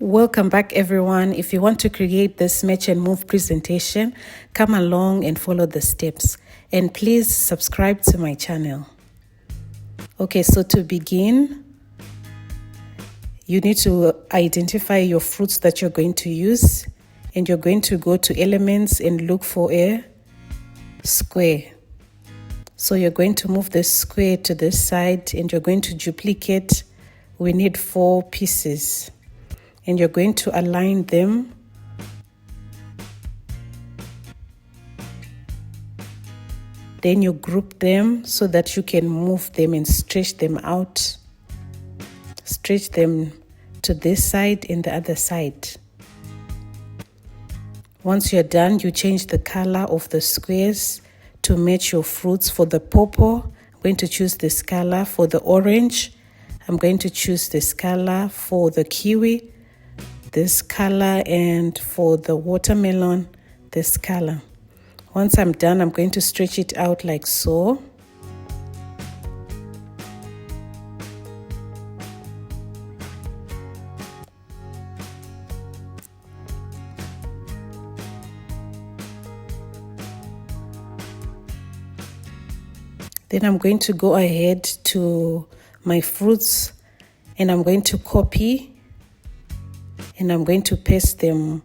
Welcome back, everyone. If you want to create this match and move presentation, come along and follow the steps. And please subscribe to my channel. Okay, so to begin, you need to identify your fruits that you're going to use. And you're going to go to Elements and look for a square. So you're going to move this square to this side and you're going to duplicate. We need 4 pieces. And you're going to align them. Then you group them so that you can move them and stretch them out. Stretch them to this side and the other side. Once you're done, you change the color of the squares to match your fruits. For the Paw Paw, I'm going to choose this color. For the orange, I'm going to choose this color. For the Kiwi, this color, and for the watermelon, this color. Once I'm done, I'm going to stretch it out like so. Then I'm going to go ahead to my fruits and I'm going to copy and I'm going to paste them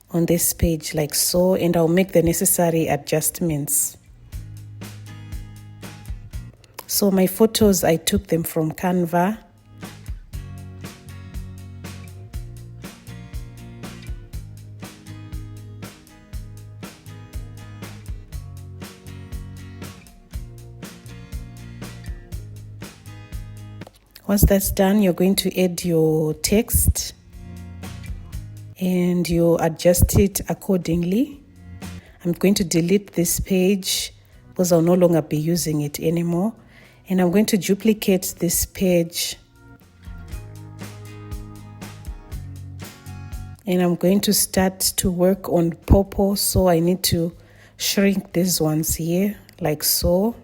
on this page like so, and I'll make the necessary adjustments. So my photos, I took them from Canva. Once that's done, you're going to add your text and you adjust it accordingly. I'm going to delete this page because I'll no longer be using it anymore. And I'm going to duplicate this page. And I'm going to start to work on Paw Paw, so I need to shrink these ones here like so.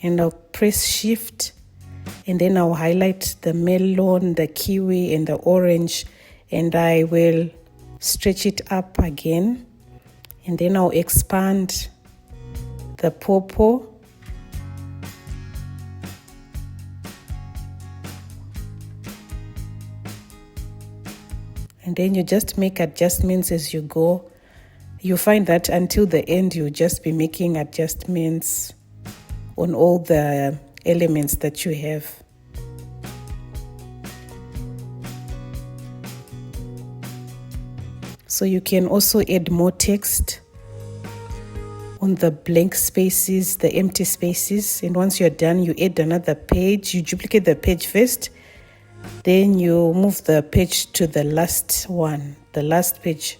And I'll press Shift. And then I'll highlight the melon, the kiwi, and the orange. And I will stretch it up again. And then I'll expand the Paw Paw. And then you just make adjustments as you go. You find that until the end, you'll just be making adjustments on all the elements that you have. So you can also add more text on the blank spaces, the empty spaces. And once you're done, you add another page. You duplicate the page first. Then you move the page to the last one, the last page.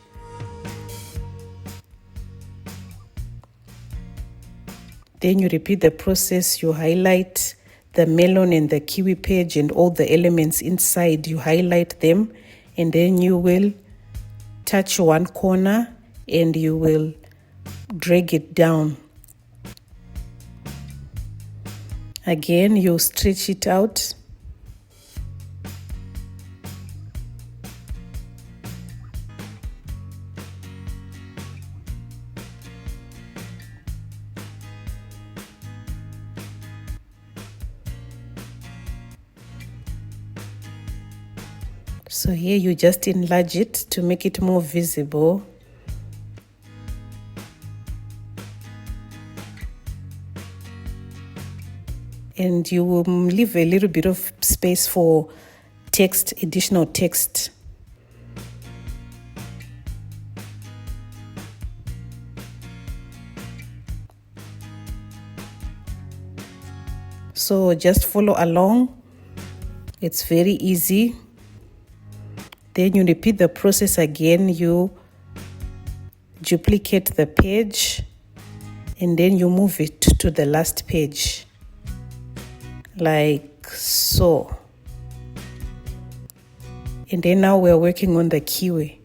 Then you repeat the process. You highlight the melon and the kiwi page and all the elements inside. You highlight them and then you will touch one corner and you will drag it down. Again, you stretch it out. So here you just enlarge it to make it more visible. And you will leave a little bit of space for text, additional text. So just follow along. It's very easy. Then you repeat the process again. You duplicate the page and then you move it to the last page like so. And then now we're working on the kiwi.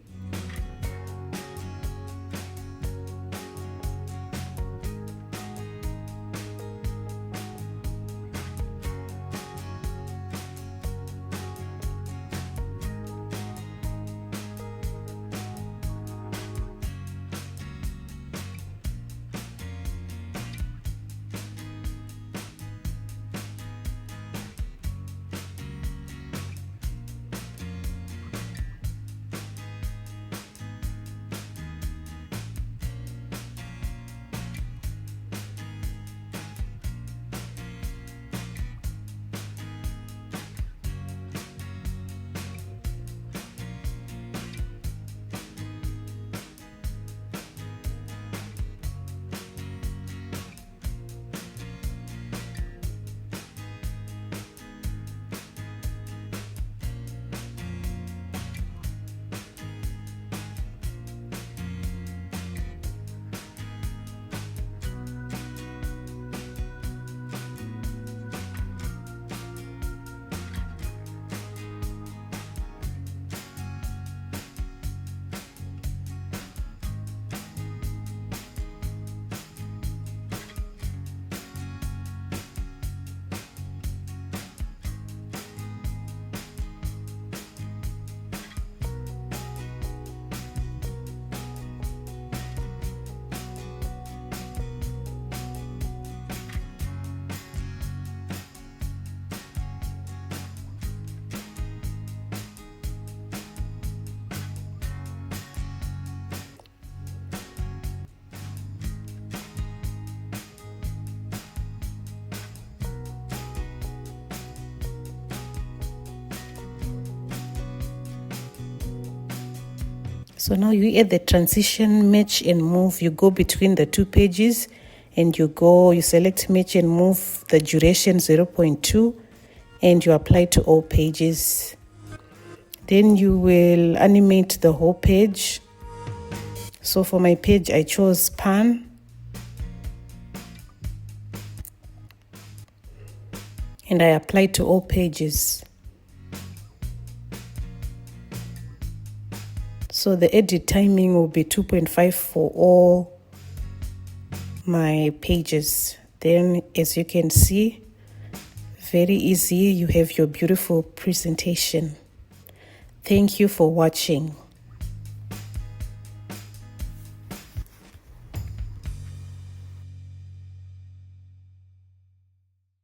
So now you add the transition, match and move. You go between the two pages and you select match and move the duration 0.2 and you apply to all pages. Then you will animate the whole page. So for my page, I chose pan. And I apply to all pages. So the edit timing will be 2.5 for all my pages. Then as you can see, very easy, you have your beautiful presentation. Thank you for watching.